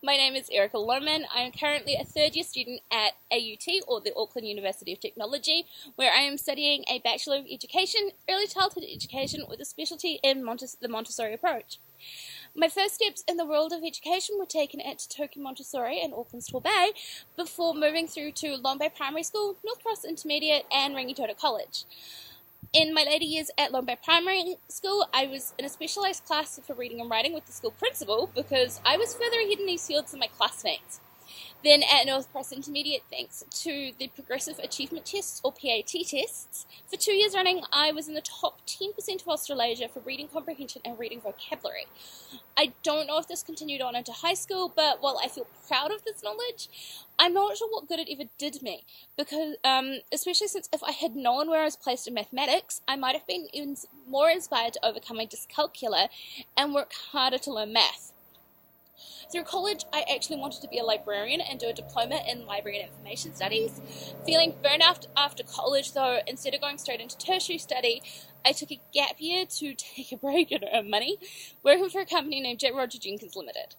My name is Erica Lohman. I am currently a third-year student at AUT, or the Auckland University of Technology, where I am studying a Bachelor of Education, Early Childhood Education, with a specialty in the Montessori approach. My first steps in the world of education were taken at Toki Montessori in Auckland's Torbay, before moving through to Long Bay Primary School, North Cross Intermediate, and Rangitoto College. In my later years at Long Bay Primary School, I was in a specialised class for reading and writing with the school principal because I was further ahead in these fields than my classmates. Then at North Cross Intermediate, thanks to the Progressive Achievement Tests, or PAT tests, for 2 years running, I was in the top 10% of Australasia for reading comprehension and reading vocabulary. I don't know if this continued on into high school, but while I feel proud of this knowledge, I'm not sure what good it ever did me, because especially since if I had known where I was placed in mathematics, I might have been even more inspired to overcome my dyscalculia and work harder to learn math. Through college, I actually wanted to be a librarian and do a diploma in library and information studies. Feeling burnt out after college, though, instead of going straight into tertiary study, I took a gap year to take a break and earn money, working for a company named J. Roger Jenkins Limited.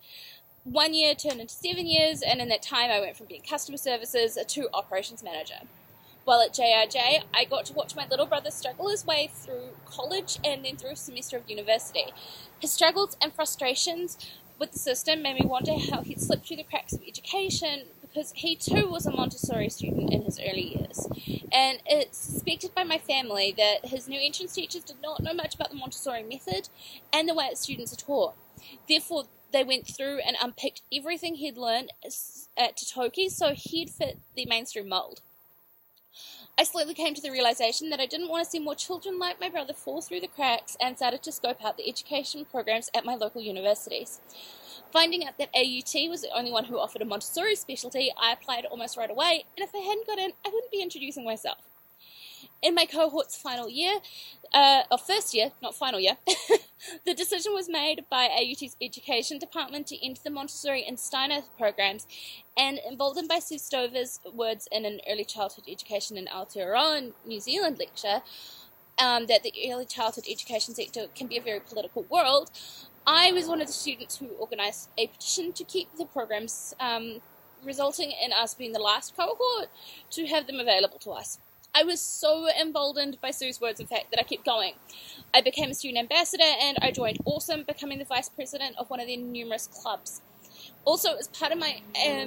1 year turned into 7 years, and in that time I went from being customer services to operations manager. While at JRJ, I got to watch my little brother struggle his way through college and then through a semester of university. His struggles and frustrations with the system made me wonder how he'd slipped through the cracks of education, because he too was a Montessori student in his early years. And it's suspected by my family that his new entrance teachers did not know much about the Montessori method and the way its students are taught. Therefore, they went through and unpicked everything he'd learned at Toki so he'd fit the mainstream mould. I slowly came to the realization that I didn't want to see more children like my brother fall through the cracks, and started to scope out the education programs at my local universities. Finding out that AUT was the only one who offered a Montessori specialty, I applied almost right away, and if I hadn't got in, I wouldn't be introducing myself. In my cohort's first year, not final year, the decision was made by AUT's education department to enter the Montessori and Steiner programs, and emboldened by Sue Stover's words in an early childhood education in Aotearoa, New Zealand lecture, that the early childhood education sector can be a very political world, I was one of the students who organised a petition to keep the programs, resulting in us being the last cohort to have them available to us. I was so emboldened by Sue's words, in fact, that I kept going. I became a student ambassador, and I joined Awesome, becoming the vice president of one of their numerous clubs. Also, as part of my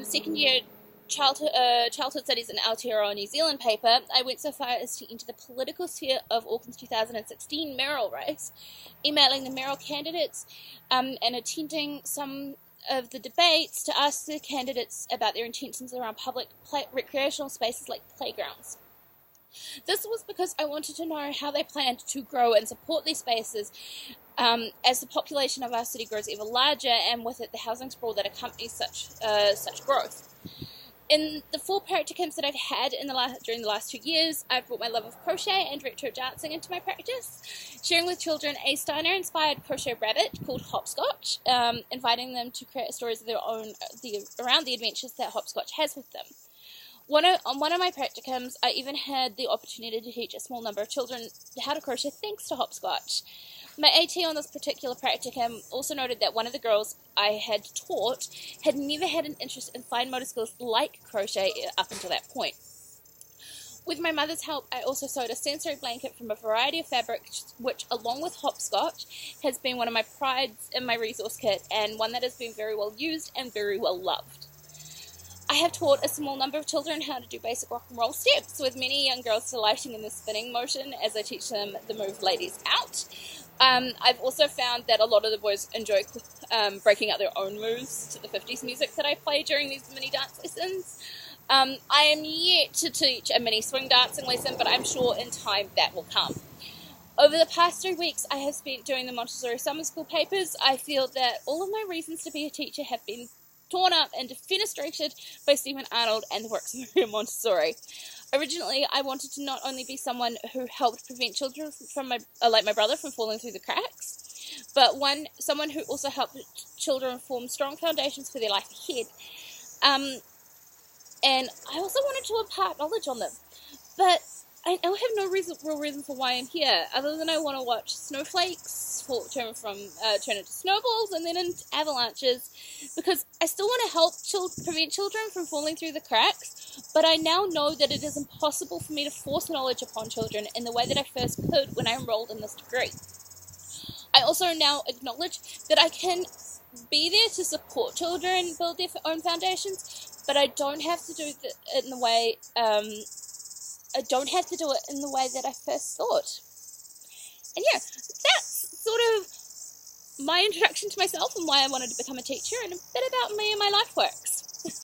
second year childhood studies in Aotearoa, New Zealand paper, I went so far as to enter the political sphere of Auckland's 2016 mayoral race, emailing the mayoral candidates and attending some of the debates to ask the candidates about their intentions around public recreational spaces like playgrounds. This was because I wanted to know how they planned to grow and support these spaces as the population of our city grows ever larger, and with it the housing sprawl that accompanies such growth. In the 4 practicums that I've had during the last 2 years, I've brought my love of crochet and retro dancing into my practice, sharing with children a Steiner-inspired crochet rabbit called Hopscotch, inviting them to create stories of their own around the adventures that Hopscotch has with them. On one of my practicums, I even had the opportunity to teach a small number of children how to crochet thanks to Hopscotch. My AT on this particular practicum also noted that one of the girls I had taught had never had an interest in fine motor skills like crochet up until that point. With my mother's help, I also sewed a sensory blanket from a variety of fabrics, which, along with Hopscotch, has been one of my prides in my resource kit, and one that has been very well used and very well loved. I have taught a small number of children how to do basic rock and roll steps, with many young girls delighting in the spinning motion as I teach them the move Ladies Out. I've also found that a lot of the boys enjoy breaking out their own moves to the 50s music that I play during these mini dance lessons. I am yet to teach a mini swing dancing lesson, but I'm sure in time that will come. Over the past 3 weeks I have spent doing the Montessori summer school papers. I feel that all of my reasons to be a teacher have been torn up and defenestrated by Stephen Arnold and the works of Maria Montessori. Originally, I wanted to not only be someone who helped prevent children from like my brother from falling through the cracks, but someone who also helped children form strong foundations for their life ahead. And I also wanted to impart knowledge on them. But I have no real reason for why I'm here, other than I want to watch snowflakes turn into snowballs and then into avalanches, because I still want to help prevent children from falling through the cracks, but I now know that it is impossible for me to force knowledge upon children in the way that I first could when I enrolled in this degree. I also now acknowledge that I can be there to support children build their own foundations, but I don't have to do it in the way that I first thought. And yeah, that's sort of my introduction to myself and why I wanted to become a teacher, and a bit about me and my life works.